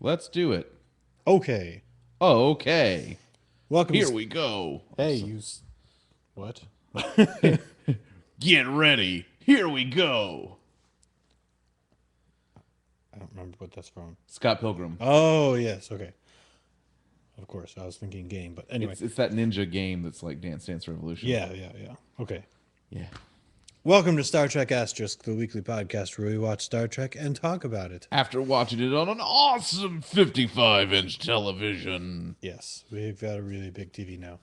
Let's do it. Okay. Oh, okay. Welcome Here to... we go. Hey, you... What? Get ready. Here we go. I don't remember what that's from. Scott Pilgrim. Oh, yes. Okay. Of course. I was thinking game, but anyway. It's that ninja game that's like Dance Dance Revolution. Yeah. Okay. Yeah. Welcome to Star Trek Asterisk, the weekly podcast where we watch Star Trek and talk about it. After watching it on an awesome 55-inch television. Yes, we've got a really big TV now,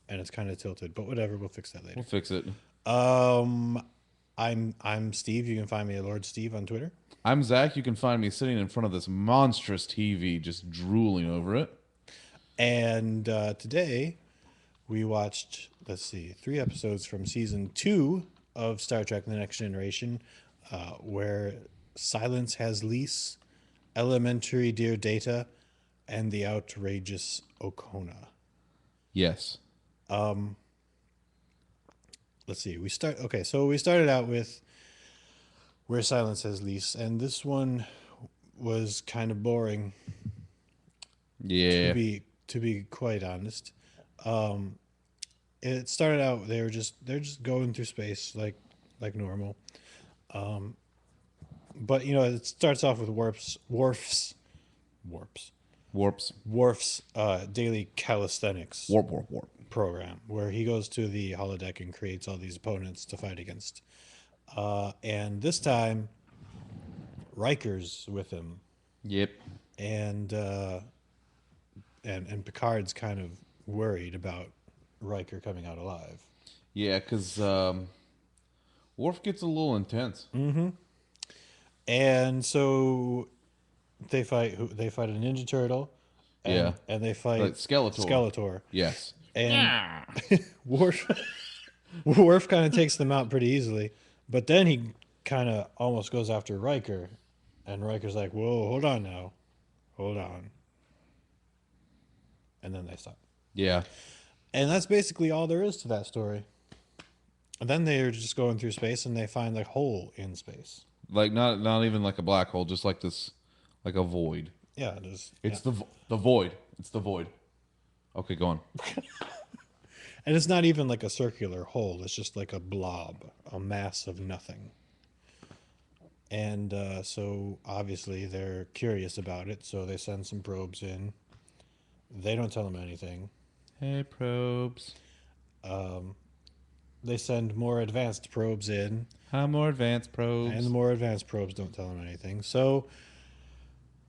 and it's kind of tilted, but whatever. We'll fix that We'll later. fix it. I'm Steve. You can find me at Lord Steve on Twitter. I'm Zach. You can find me sitting in front of this monstrous TV, just drooling over it. And today we watched, 3 episodes from season 2 of Star Trek The Next Generation, where Silence Has Lease, Elementary Dear Data, and the Outrageous Okona. Yes. We started out with Where Silence Has Lease, and this one was kind of boring, Yeah. to be quite honest. It started out they're just going through space like normal. But it starts off with Warps. Worf's daily calisthenics Warp. program, where he goes to the holodeck and creates all these opponents to fight against. And this time, Riker's with him, Yep. and Picard's kind of worried about Riker coming out alive. Yeah, because Worf gets a little intense. And so they fight a Ninja Turtle, Yeah. and they fight Like Skeletor. Yes. And Worf Worf kind of takes them out pretty easily, but then he kind of almost goes after Riker, and Riker's like, "Whoa, hold on now, hold on," and then they stop. Yeah. And that's basically all there is to that story. And then they're just going through space, and they find a hole in space. Like not even like a black hole, just like this, like a void. Yeah, it is. It's the void. It's the void. Okay, go on. And it's not even like a circular hole. It's just like a blob, a mass of nothing. And so obviously they're curious about it, so they send some probes in. They don't tell them anything. Hey, probes. They send more advanced probes in, How more advanced probes? and the more advanced probes don't tell them anything. So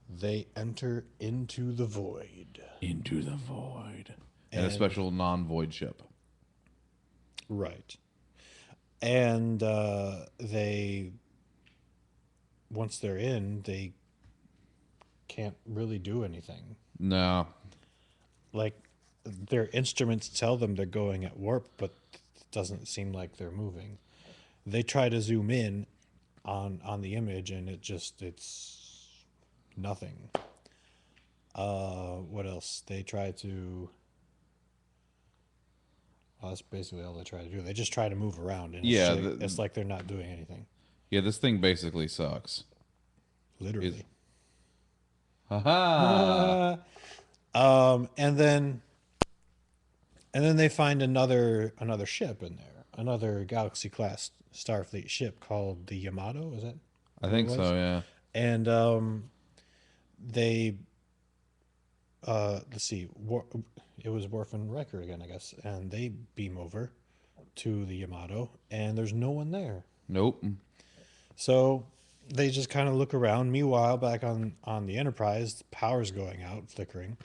they enter into the void. Into the void. And a And- special non-void ship. Right. And once they're in, they can't really do anything. No. Like, their instruments tell them they're going at warp, but it doesn't seem like they're moving. They try to zoom in on the image, and it's nothing. What else? They try to... Well, that's basically all they try to do. They just try to move around, and Yeah, it's like they're not doing anything. Yeah, this thing basically sucks. Literally. Haha. And then they find another ship in there, another Galaxy class Starfleet ship called the Yamato. Is that? I think so, yeah. And they let's see, it was Worf and Riker again, I guess, and they beam over to the Yamato, and there's no one there. Nope. So they just kind of look around. Meanwhile, back on the Enterprise, the power's going out, flickering.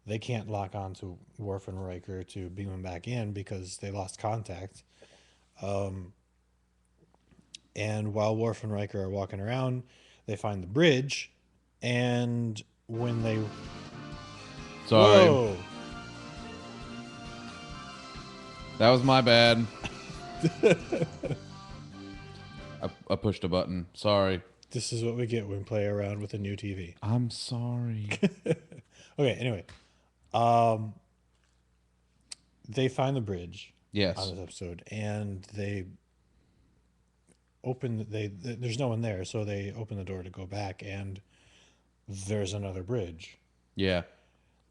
They can't lock on to Worf and Riker to beam them back in because they lost contact. And while Worf and Riker are walking around, they find the bridge, and when they... Sorry. Whoa! That was my bad. I pushed a button. Sorry. This is what we get when we play around with a new TV. I'm sorry. Okay, anyway. They find the bridge Yes. on this episode, and they there's no one there, so they open the door to go back, and there's another bridge. Yeah.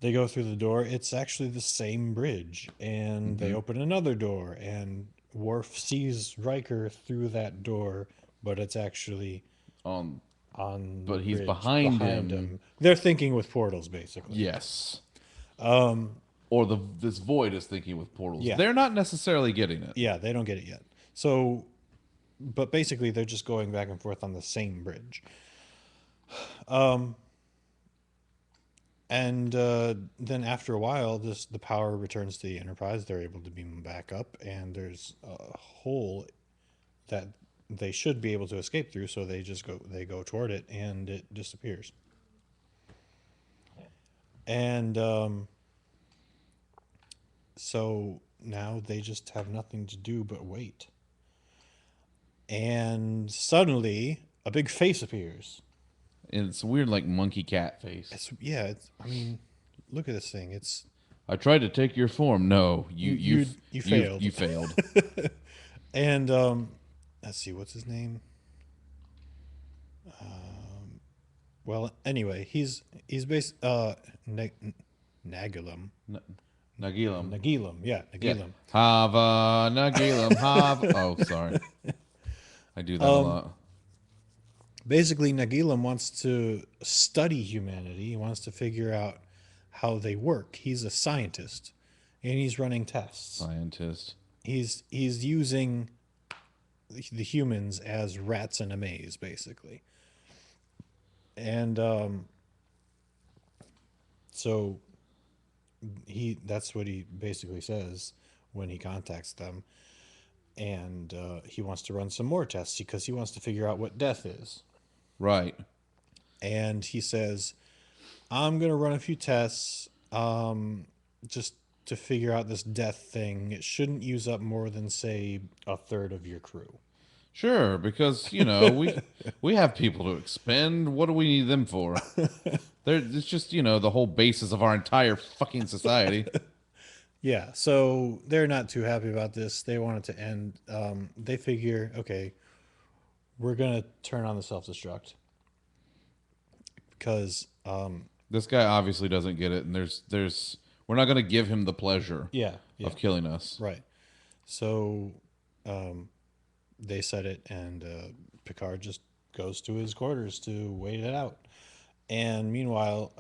They go through the door. It's actually the same bridge, and they Hmm. open another door, and Worf sees Riker through that door, but it's actually Um, on the but he's bridge behind behind him. him. They're thinking with portals, basically. Yes. Or this void is thinking with portals. Yeah, They're not necessarily getting it. yeah, they don't get it yet. So, but basically, they're just going back and forth on the same bridge. And then after a while, the power returns to the Enterprise. They're able to beam back up, and there's a hole that they should be able to escape through. So they go toward it, and it disappears. And so now they just have nothing to do but wait. And suddenly, a big face appears. And it's a weird, like, monkey cat face. I mean, look at this thing. It's I tried to take your form. No, you failed. you failed. And let's see, what's his name? Well, anyway, he's based Nagilum. Nagilum. Nagilum, yeah, Yeah. Nagilum. Hava Nagilum. Hava. Oh, sorry. I do that a lot. Basically, Nagilum wants to study humanity. He wants to figure out how they work. He's a scientist, and he's running tests. Scientist. He's using the humans as rats in a maze, basically. And so that's what he basically says when he contacts them. And he wants to run some more tests because he wants to figure out what death is. Right. And he says, I'm going to run a few tests just to figure out this death thing. It shouldn't use up more than, say, a third of your crew. Sure, because we have people to expend. What do we need them for? It's just the whole basis of our entire fucking society. Yeah, so they're not too happy about this. They want it to end. They figure, okay, we're going to turn on the self destruct because, This guy obviously doesn't get it, and there's we're not going to give him the pleasure yeah, of killing us. right. So they set it, and Picard just goes to his quarters to wait it out. And meanwhile,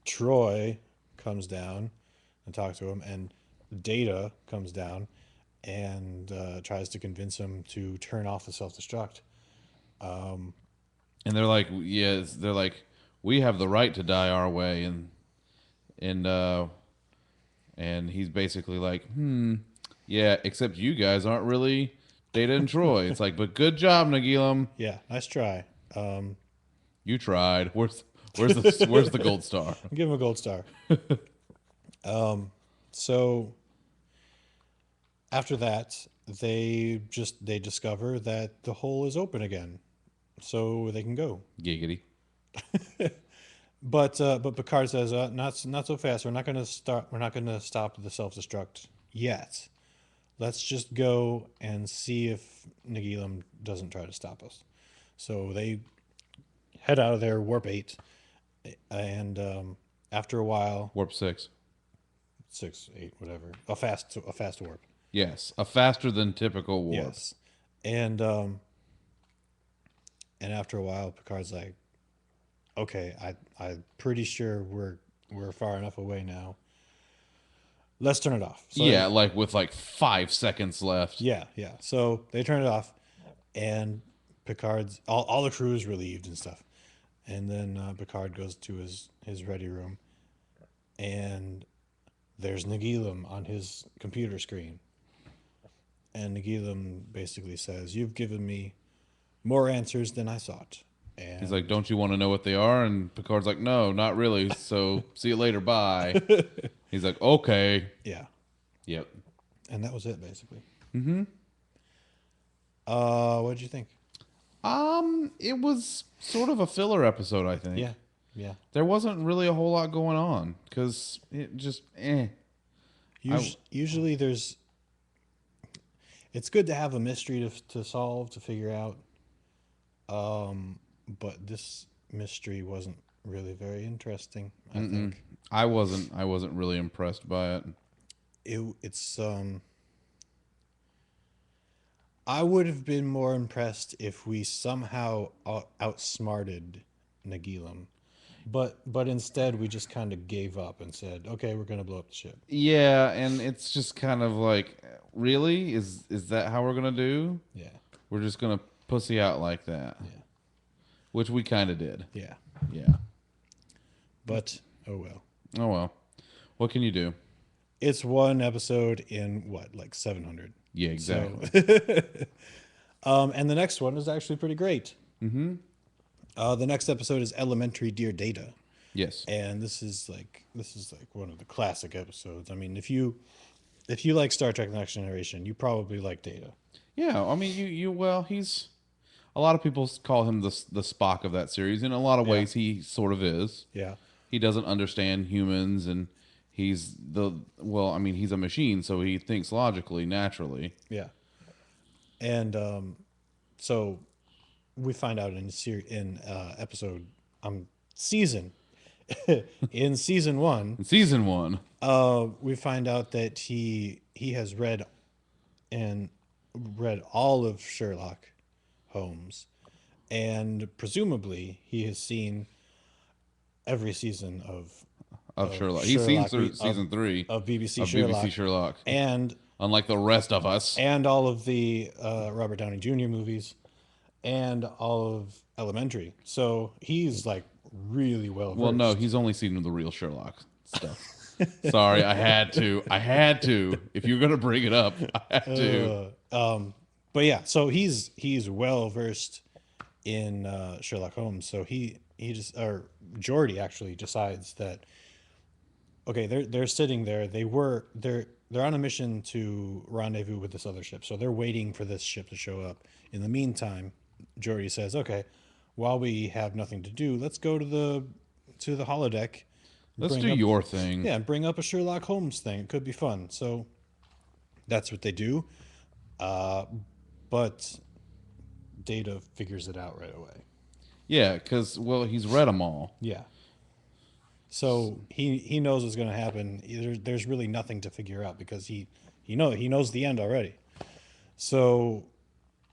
Troy comes down and talks to him, and Data comes down and tries to convince him to turn off the self destruct. And they're like, yes, they're like, we have the right to die our way, and and he's basically like, yeah, except you guys aren't really Data and Troy. It's like, but good job, Nagilum. Yeah, nice try. You tried. Where's the gold star? Give him a gold star. So after that, they discover that the hole is open again, so they can go. Giggity. But Picard says, not so fast. We're not going to start. We're not going to stop the self destruct yet. Let's just go and see if Nagilum doesn't try to stop us. So they head out of there, warp 8, and after a while, Warp 6. 6, 8, whatever, a fast warp. Yes, a faster than typical warp. Yes, and after a while, Picard's like, "Okay, I'm pretty sure we're far enough away now. Let's turn it off." So Yeah, like with like 5 seconds left. yeah, yeah. So they turn it off, and Picard's all the crew is relieved and stuff. And then Picard goes to his ready room, and there's Nagilum on his computer screen. And Nagilum basically says, "You've given me more answers than I sought." And He's like, "Don't you want to know what they are?" And Picard's like, "No, not really. So see you later. Bye." He's like, "Okay." yeah, Yep. and that was it basically. What did you think? It was sort of a filler episode, I think. Yeah, yeah. There wasn't really a whole lot going on because it just Usually there's. It's good to have a mystery to solve to figure out. but this mystery wasn't really very interesting. I think I wasn't really impressed by it. it's. I would have been more impressed if we somehow outsmarted Nagilum, but instead we just kind of gave up and said, "Okay, we're gonna blow up the ship." Yeah, and it's just kind of like, really, is that how we're gonna do? Yeah, We're just gonna pussy out like that, yeah, which we kind of did. yeah. Yeah. But oh well. Oh well. What can you do? It's one episode in what, like 700. Yeah, So, exactly. and the next one is actually pretty great. The next episode is Elementary Dear Data, Yes. and this is like one of the classic episodes. I mean, if you like Star Trek: The Next Generation, you probably like Data. Yeah. I mean, you well, he's a lot of people call him the Spock of that series. In a lot of Yeah, ways, he sort of is. yeah, He doesn't understand humans, and he's the well. I mean, he's a machine, so he thinks logically, naturally. yeah. And so we find out in episode season in season one, In season one, we find out that he has read all of Sherlock Holmes, and presumably he has seen every season of of Sherlock. He's seen Sherlock season three of BBC of Sherlock, BBC Sherlock. and Unlike the rest of us. all of the Robert Downey Jr. movies, and all of Elementary. So he's like really well versed. Well, no, he's only seen the real Sherlock stuff. Sorry, I had to. I had to. If you're gonna bring it up, I had to. But yeah, so he's well versed in Sherlock Holmes. So he just or Geordi actually decides that okay, they're sitting there. They're on a mission to rendezvous with this other ship. So they're waiting for this ship to show up. In the meantime, Geordi says, "Okay, while we have nothing to do, let's go to the holodeck. Let's Bring do up your thing. yeah, bring up a Sherlock Holmes thing. It could be fun." So that's what they do. But Data figures it out right away. Yeah, because well, he's read them all. Yeah. So he knows what's going to happen. There's really nothing to figure out because he knows the end already. So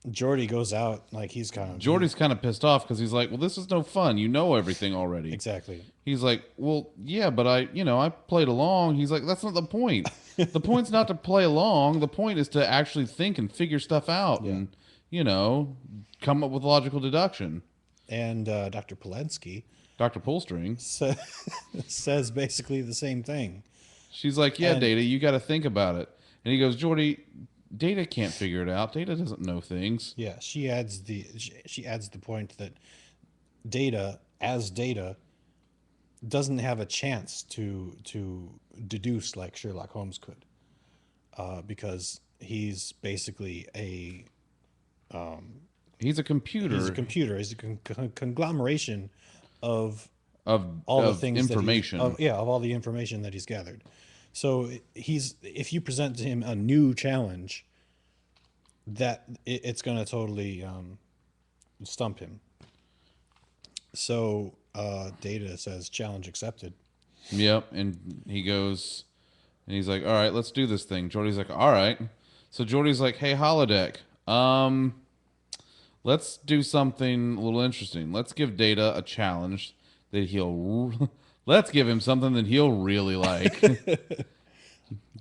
Geordi goes out like he's kind of Jordy's kind of pissed off because he's like, "Well, this is no fun. You know everything already." exactly. He's like, "Well, yeah, but I played along." He's like, "That's not the point. The point's not to play along. The point is to actually think and figure stuff out Yeah. and, come up with logical deduction." And Dr. Polensky Dr. Pullstring, says basically the same thing. she's like, "Yeah, And Data, you got to think about it." And he goes, "Jordy, Data can't figure it out. Data doesn't know things." yeah, she adds the point that Data as Data doesn't have a chance to deduce like Sherlock Holmes could, because he's basically He's a computer he's a computer. He's a conglomeration of of all the of things information. of all the information that he's gathered. So if you present to him a new challenge, that it's going to totally stump him. So Data says challenge accepted. Yep, and he goes, and he's like, "All right, let's do this thing." Jordy's like, "All right." So Jordy's like, "Hey, holodeck, let's do something a little interesting. Let's give Data a challenge that let's give him something that he'll really like.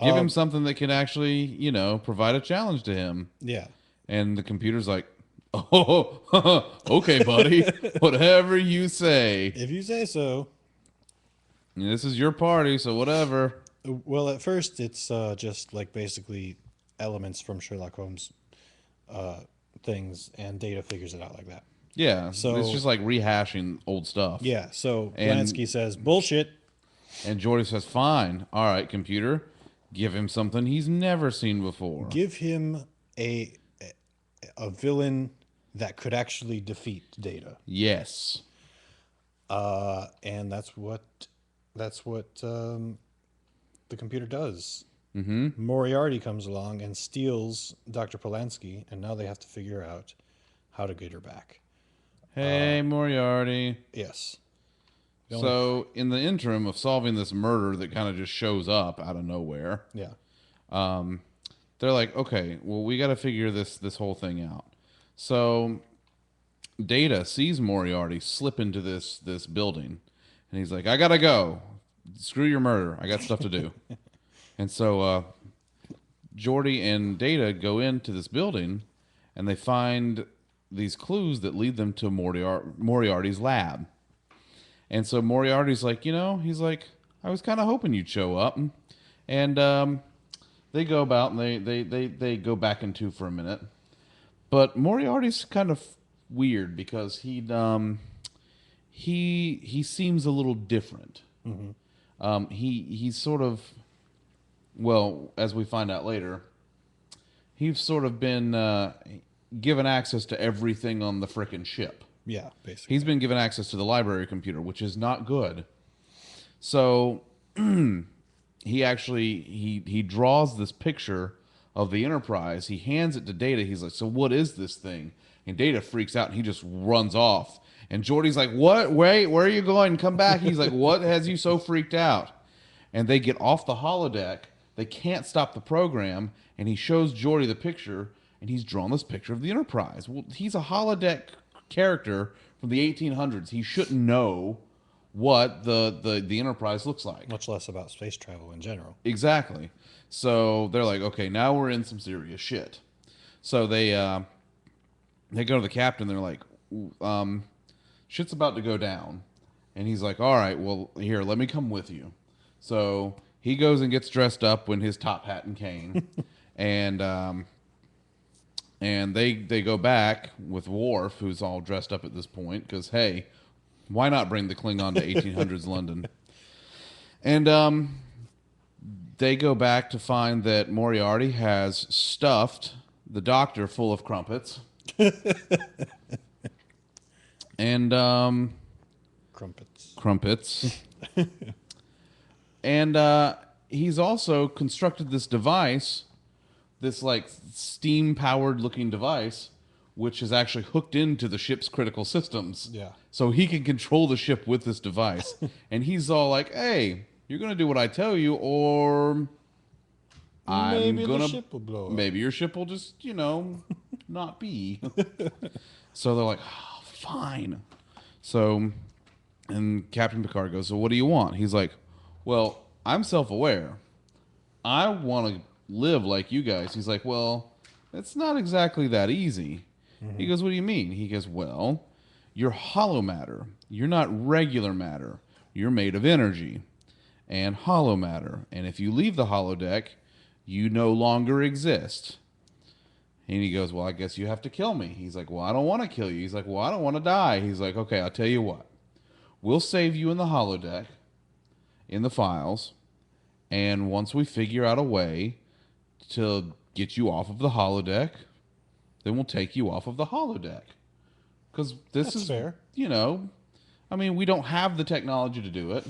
Give him something that can actually, provide a challenge to him." Yeah. And the computer's like, "Oh, okay, buddy, whatever you say. If you say so. This is your party, so whatever." Well, at first it's just like basically elements from Sherlock Holmes things, and Data figures it out like that. Yeah, So- it's just like rehashing old stuff. Yeah. So And- Polanski says bullshit. And Jordy says, "Fine, all right, computer, give him something he's never seen before." Give him a villain that could actually defeat Data, Yes. and that's what the computer does. Mm-hmm. Moriarty comes along and steals Dr. Polanski, and now they have to figure out how to get her back. Hey, Moriarty. Yes. The only- So, in the interim of solving this murder that kind of just shows up out of nowhere, yeah. they're like, okay, well, we got to figure this whole thing out. So, Data sees Moriarty slip into this building, and he's like, I gotta go. Screw your murder. I got stuff to do. And so, Jordy and Data go into this building, and they find these clues that lead them to Moriarty's lab. And so Moriarty's like, he's like, I was kind of hoping you'd show up. And they go about and they go back into for a minute. But Moriarty's kind of weird because he seems a little different. He's sort of, well, as we find out later, he's sort of been given access to everything on the frickin' ship. Yeah, basically. He's been given access to the library computer, which is not good. So he draws this picture of the Enterprise. He hands it to Data. He's like, so what is this thing? And Data freaks out and he just runs off. And Geordi's like, what? Wait, where are you going? Come back. He's like, what has you so freaked out? And they get off the holodeck. They can't stop the program. And he shows Geordi the picture. And he's drawn this picture of the Enterprise. Well, he's a holodeck character from the 1800s. He shouldn't know what the Enterprise looks like. Much less about space travel in general. Exactly. So they're like, okay, now we're in some serious shit. So they go to the captain. They're like, shit's about to go down. And he's like, all right, well, here, let me come with you. So he goes and gets dressed up in his top hat and cane. and they go back with Worf, who's all dressed up at this point, because, hey, why not bring the Klingon to 1800s London? And they go back to find that Moriarty has stuffed the doctor full of crumpets. And crumpets. And he's also constructed this device, this like steam powered looking device, which is actually hooked into the ship's critical systems. Yeah. So he can control the ship with this device. And he's all like, hey, you're going to do what I tell you, or Maybe the ship will blow up. Maybe your ship will just, not be. So they're like, oh, fine. So, and Captain Picard goes, so what do you want? He's like, well, I'm self-aware. I want to live like you guys. He's like, well, it's not exactly that easy. He goes, what do you mean? He goes, well, you're hollow matter. You're not regular matter. You're made of energy and hollow matter. And if you leave the holodeck, you no longer exist. And he goes, well, I guess you have to kill me. He's like, well, I don't want to kill you. He's like, well, I don't want to die. He's like, okay, I'll tell you what. We'll save you in the holodeck, in the files, and once we figure out a way to get you off of the holodeck, then we'll take you off of the holodeck. Because this is fair. I mean, we don't have the technology to do it.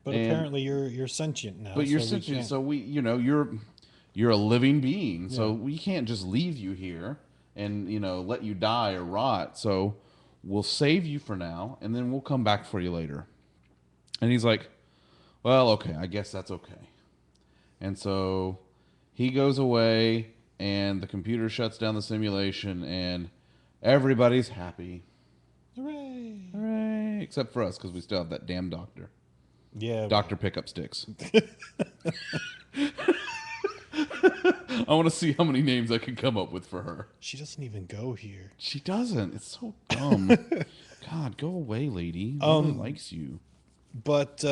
But apparently you're sentient now. But you're sentient, so you're a living being, so we can't just leave you here and let you die or rot. So we'll save you for now, and then we'll come back for you later. And he's like, well, okay, I guess that's okay. And so he goes away, and the computer shuts down the simulation, and everybody's happy. Hooray! Hooray! Except for us, because we still have that damn doctor. Yeah. Doctor Pickup Sticks. I want to see how many names I can come up with for her. She doesn't even go here. She doesn't. It's so dumb. God, go away, lady. Nobody likes you. But,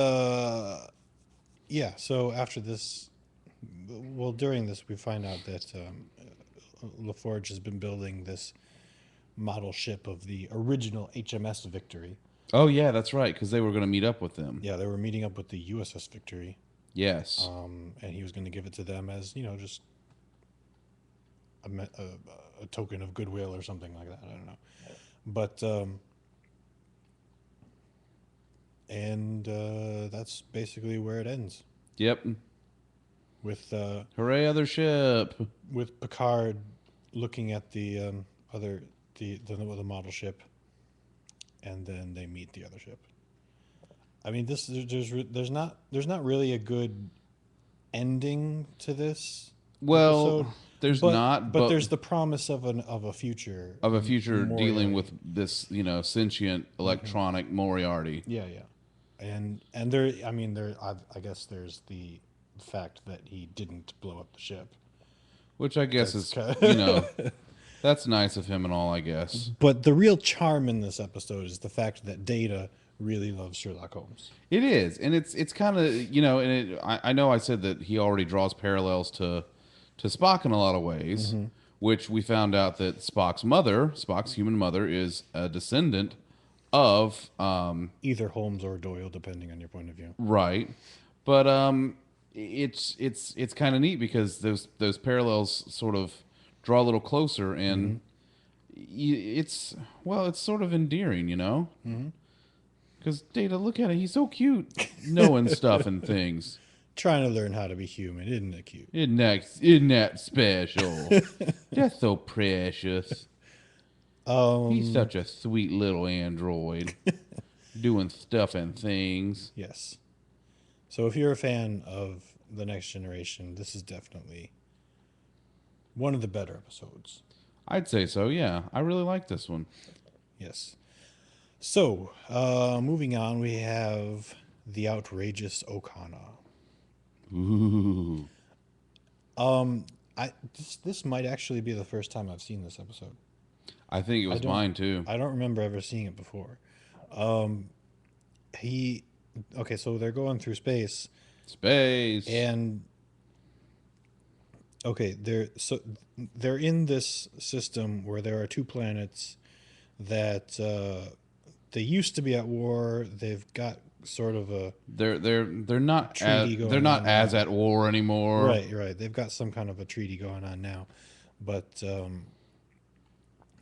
yeah, so after this, well, during this, we find out that LaForge has been building this model ship of the original HMS Victory. Oh, yeah, that's right, because they were going to meet up with them. Yeah, they were meeting up with the USS Victory. Yes. And he was going to give it to them as, just a token of goodwill or something like that. I don't know. But, that's basically where it ends. Yep. With Hooray, other ship. With Picard looking at the model ship and then they meet the other ship. I mean, there's not really a good ending to this Well, episode, there's not, but but there's the promise of a future of a future dealing Moriarty. with this, sentient electronic Moriarty, Yeah, yeah, and there, I mean, I guess there's the fact that he didn't blow up the ship. which I guess That's is, kind that's nice of him and all, I guess. but the real charm in this episode is the fact that Data really loves Sherlock Holmes. It is, and it's kind of and I know I said that he already draws parallels to Spock in a lot of ways, which we found out that Spock's human mother, is a descendant of Either Holmes or Doyle, depending on your point of view. right, but it's kind of neat because those parallels sort of draw a little closer, and it's it's sort of endearing, because Data, look at it, he's so cute, knowing stuff and things. Trying to learn how to be human, isn't it cute? Isn't that special? That's so precious. He's such a sweet little android, doing stuff and things. Yes. So if you're a fan of The Next Generation, this is definitely one of the better episodes. I'd say so, yeah. I really like this one. Yes. So, moving on, we have The Outrageous Okona. Ooh. This might actually be the first time I've seen this episode. I think it was mine too. I don't remember ever seeing it before. He Okay, so they're going through space, Space. and okay, they're in this system where there are two planets that they used to be at war. They've got sort of a They're not treaty going they're not on as now. at war anymore. Right. They've got some kind of a treaty going on now, but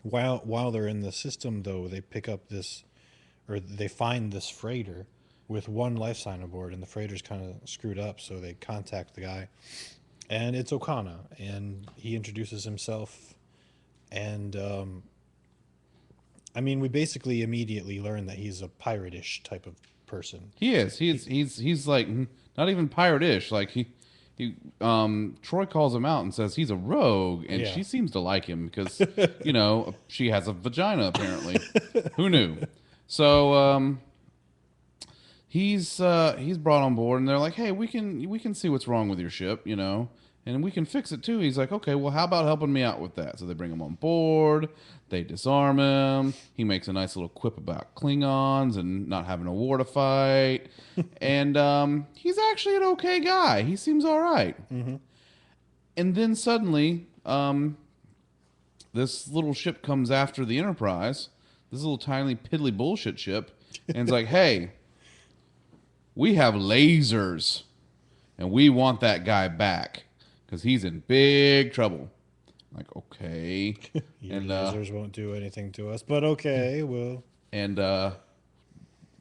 while they're in the system, though, they pick up this, or they find this freighter with one life sign aboard, and the freighter's kind of screwed up. So they contact the guy, and it's Okana, and he introduces himself, and I mean, we basically immediately learn that he's a pirate-ish type of person. He is. He's like not even pirate-ish. Like Troy calls him out and says he's a rogue, and Yeah. she seems to like him because she has a vagina apparently. Who knew? So he's brought on board, and they're like, hey, we can see what's wrong with your ship, and we can fix it too. He's like, okay, well, how about helping me out with that? So they bring him on board. They disarm him. He makes a nice little quip about Klingons and not having a war to fight. And he's actually an okay guy. He seems all right. And then suddenly, this little ship comes after the Enterprise, this little tiny piddly bullshit ship, and it's like, hey, we have lasers, and we want that guy back because he's in big trouble. Like, okay. Your And lasers won't do anything to us, but okay, well, and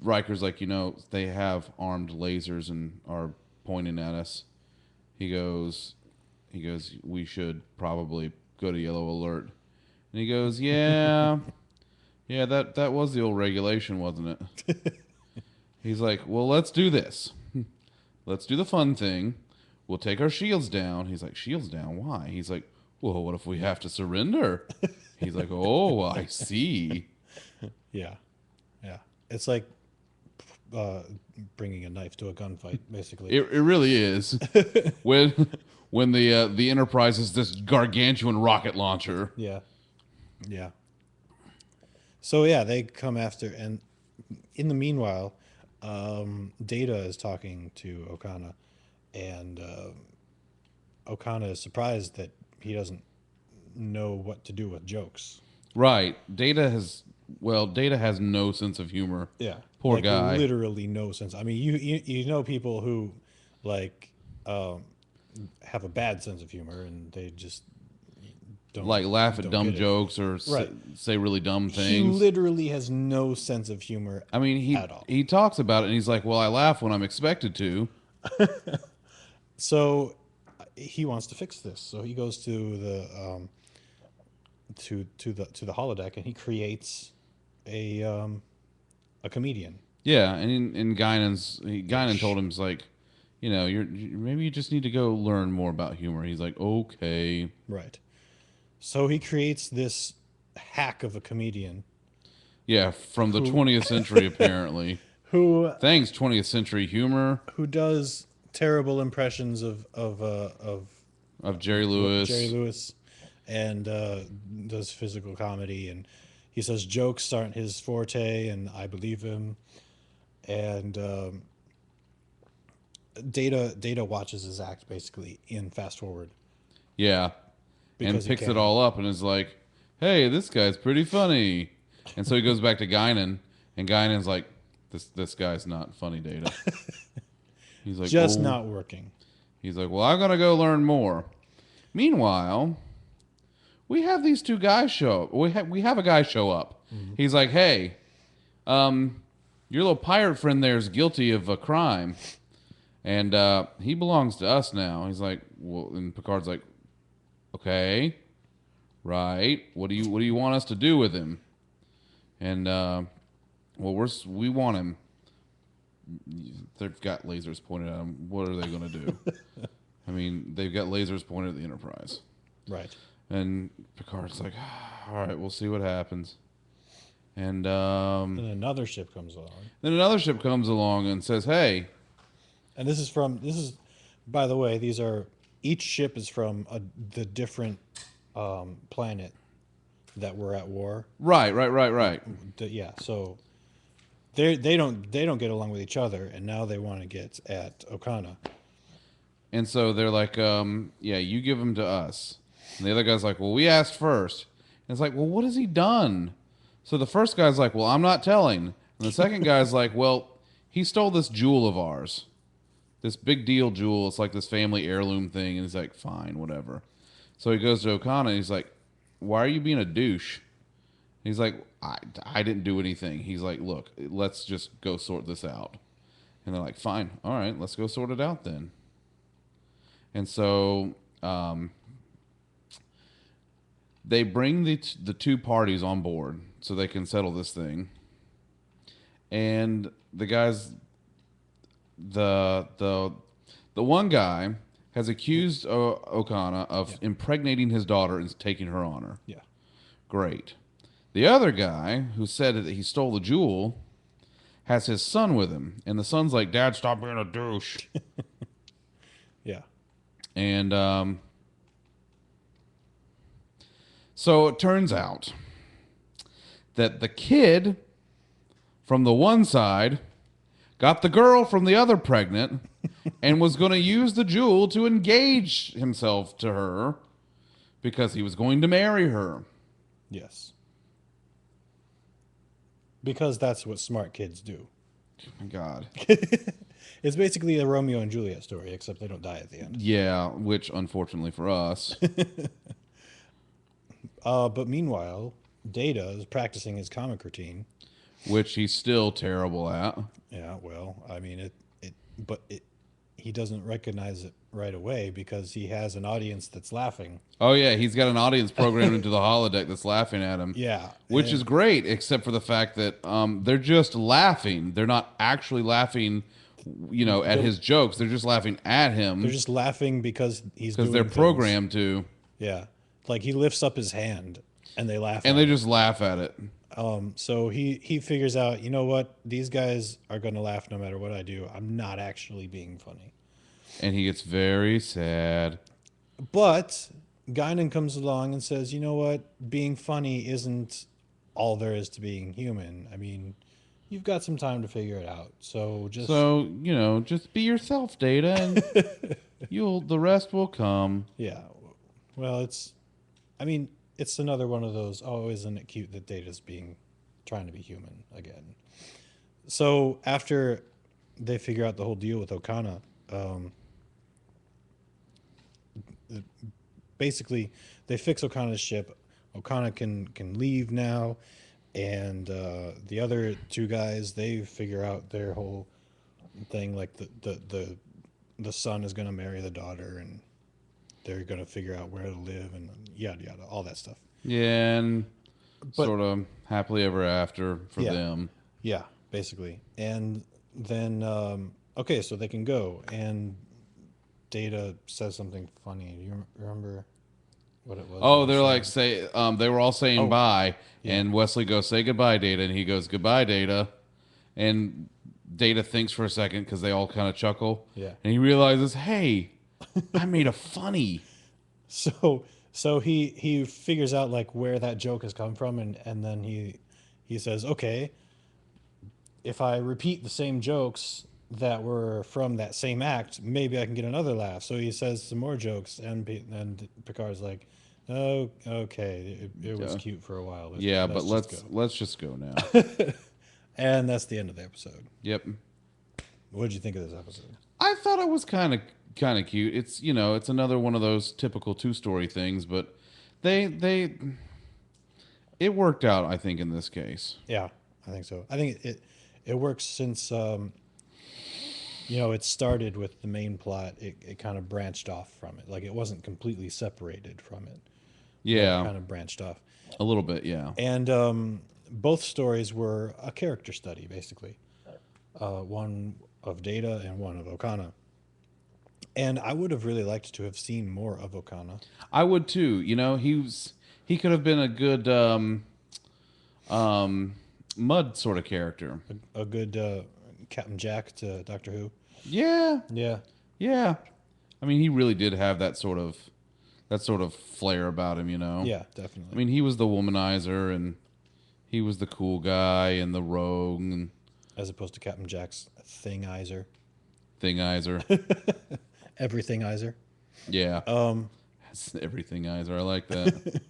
Riker's like, they have armed lasers and are pointing at us. He goes, we should probably go to yellow alert. And he goes, yeah, yeah, that was the old regulation, wasn't it? He's like, well, let's do this. Let's do the fun thing. We'll take our shields down. He's like, shields down? Why? He's like, well, what if we have to surrender? He's like, oh, I see. yeah. It's like bringing a knife to a gunfight, basically. It really is. when the Enterprise is this gargantuan rocket launcher. Yeah. So yeah, they come after, and in the meanwhile, Data is talking to Okana, and Okana is surprised that he doesn't know what to do with jokes. Right. Data has no sense of humor. Yeah, Poor like, guy. literally no sense. I mean, you know people who like have a bad sense of humor, and they just don't Like laugh at don't dumb get it. jokes or Right. say really dumb He things. literally has no sense of humor. I mean, at all. he talks about it and he's like, "Well, I laugh when I'm expected to." So he wants to fix this. So he goes to the holodeck, and he creates a a comedian. Yeah, and Guinan told him, he's like, maybe you just need to go learn more about humor. He's like, okay. Right. So he creates this hack of a comedian Yeah, from the who 20th century, apparently. who Thanks, 20th century humor who does terrible impressions of Jerry Jerry Lewis. Lewis, and does physical comedy, and he says jokes aren't his forte, and I believe him. And Data watches his act basically in fast forward Yeah, and because he picks it can. all up and is like, hey, this guy's pretty funny. And so he goes back to Guinan, and Guinan's like, this guy's not funny, Data. He's like, Just oh. not working. He's like, well, I gotta go learn more. Meanwhile, we have these two guys show up. We have a guy show up. Mm-hmm. He's like, hey, your little pirate friend there is guilty of a crime, and he belongs to us now. He's like, well, and Picard's like, okay, right. What do you want us to do with him? And well, we want him. They've got lasers pointed at him. What are they going to do? I mean, they've got lasers pointed at the Enterprise. Right. And Picard's like, all right, we'll see what happens. And And another ship comes along. then another ship comes along and says, hey, And this is, by the way, each ship is from the different planet that we're at war. right. Yeah, so they don't get along with each other, and now they want to get at Okana. And so they're like, yeah, you give him to us. And the other guy's like, well, we asked first. And it's like, well, what has he done? So the first guy's like, well, I'm not telling. And the second guy's like, well, he stole this jewel of ours. This big deal jewel. It's like this family heirloom thing. And he's like, fine, whatever. So he goes to Okana and he's like, why are you being a douche? And he's like, I didn't do anything. He's like, look, let's just go sort this out. And they're like, fine, all right, let's go sort it out then. And so they bring the two parties on board so they can settle this thing. And the guys, the one guy has accused Okana of impregnating his daughter and taking her honor. Yeah. Great. The other guy who said that he stole the jewel has his son with him, and the son's like, "Dad, stop being a douche." Yeah. And so it turns out that the kid from the one side got the girl from the other pregnant and was going to use the jewel to engage himself to her because he was going to marry her. Yes. Because that's what smart kids do. Oh my God. It's basically a Romeo and Juliet story, except they don't die at the end. Yeah, which unfortunately for us. But meanwhile, Data is practicing his comic routine. Which he's still terrible at. Yeah, well, I mean, he doesn't recognize it right away because he has an audience that's laughing. Oh, yeah, he's got an audience programmed into the holodeck that's laughing at him. Yeah. Which is great, except for the fact that they're just laughing. They're not actually laughing, at his jokes. They're just laughing at him. They're just laughing because he's doing they're things. programmed to. Yeah. Like he lifts up his hand and they laugh And at they him. just laugh at it. So he figures out, you know what? These guys are going to laugh no matter what I do. I'm not actually being funny. And he gets very sad. But Guinan comes along and says, you know what? Being funny isn't all there is to being human. I mean, you've got some time to figure it out. So just be yourself, Data, and the rest will come. Yeah. Well, it's another one of those, oh, isn't it cute that Data's trying to be human again. So after they figure out the whole deal with Okana, basically they fix Okana's ship. Okana can leave now, and the other two guys, they figure out their whole thing, like the son is going to marry the daughter, and they're going to figure out where to live and yada yada, all that stuff. Yeah, and sort of happily ever after for them. Yeah, basically. And then, okay, so they can go, and Data says something funny. Do you remember what it was that Oh, he they're like said? say they were all saying Oh, bye, yeah, and Wesley goes say goodbye, Data, and he goes goodbye, Data, and Data thinks for a second because they all kind of chuckle, yeah. and he realizes, hey, I made a funny. So he figures out like where that joke has come from, and then he says, okay, if I repeat the same jokes that were from that same act, maybe I can get another laugh. So he says some more jokes, and Picard's like, oh, okay, it was Uh, cute for a while. yeah, but Let's just go. let's just go now. And that's the end of the episode. Yep. What did you think of this episode? I thought it was kind of cute. It's it's another one of those typical two-story things, but they it worked out, I think, in this case. Yeah, I think so. I think it works since it started with the main plot. It kind of branched off from it. Like it wasn't completely separated from it, but it Yeah, kind of branched off. a little bit. Yeah. And both stories were a character study, basically. One of Data and one of Okana. And I would have really liked to have seen more of Okana. I would too. He could have been a good um mud sort of character. A good Captain Jack to Doctor Who. Yeah. Yeah, Yeah. I mean, he really did have that sort of flair about him. yeah, I definitely. mean, he was the womanizer and he was the cool guy and the rogue and As opposed to Captain Jack's Thingizer. thingizer. Everythingizer. Yeah. That's everythingizer. I like that.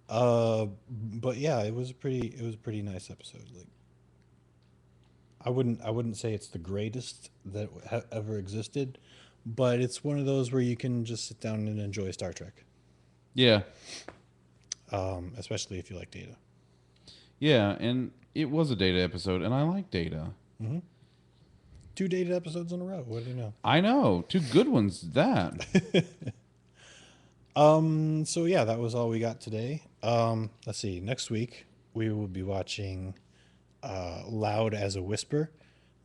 But yeah, it was a pretty nice episode. Like I wouldn't say it's the greatest that ever existed, but it's one of those where you can just sit down and enjoy Star Trek, Yeah. especially if you like Data. Yeah, and it was a Data episode, and I like Data. Hmm. 2 Data episodes in a row. What do you know? I know. Two good ones, that. So yeah, that was all we got today. Let's see. Next week we will be watching Loud as a Whisper,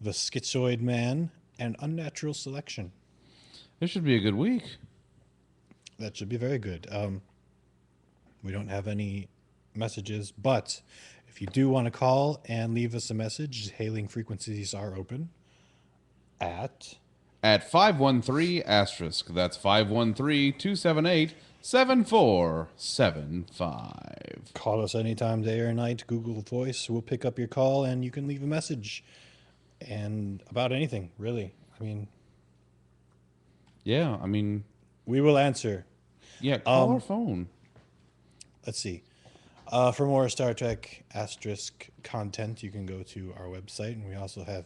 The Schizoid Man, and Unnatural Selection. This should be a good week. That should be very good. We don't have any messages, but if you do want to call and leave us a message, hailing frequencies are open at. At 513 asterisk. That's 513-278-7475. Call us anytime, day or night. Google Voice. We'll pick up your call and you can leave a message. And about anything, really. I mean, Yeah, I mean, we will answer. yeah, call our phone. Let's see. For more Star Trek asterisk content, you can go to our website, and we also have.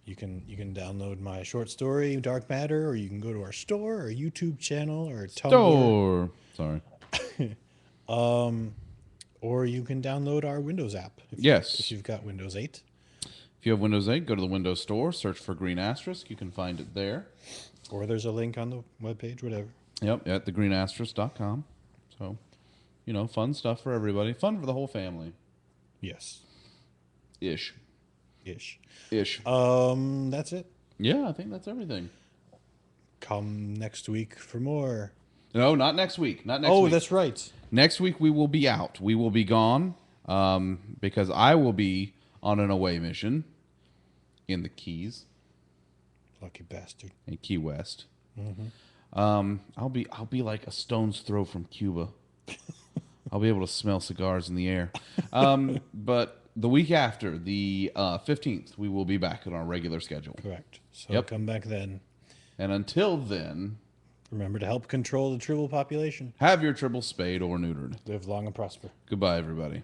You can download my short story Dark Matter, or you can go to our store, or YouTube channel, or Tumblr, Door. Sorry. or you can download our Windows app. If you've got Windows 8. If you have Windows 8, go to the Windows Store, search for Green Asterisk. You can find it there. Or there's a link on the webpage, whatever. Yep, at thegreenasterisk.com. So, fun stuff for everybody. Fun for the whole family. Yes. Ish. Ish. Ish. That's it. Yeah, I think that's everything. Come next week for more. No, not next week. Not next Oh, week. that's right. Next week we will be out. We will be gone because I will be on an away mission in the Keys, Lucky bastard. in Key West. I'll be like a stone's throw from Cuba. I'll be able to smell cigars in the air. But the week after, the 15th, we will be back on our regular schedule. Correct. So Yep. come back then. And until then, Remember to help control the tribal population. have your tribble spayed or neutered. Live long and prosper. Goodbye, everybody.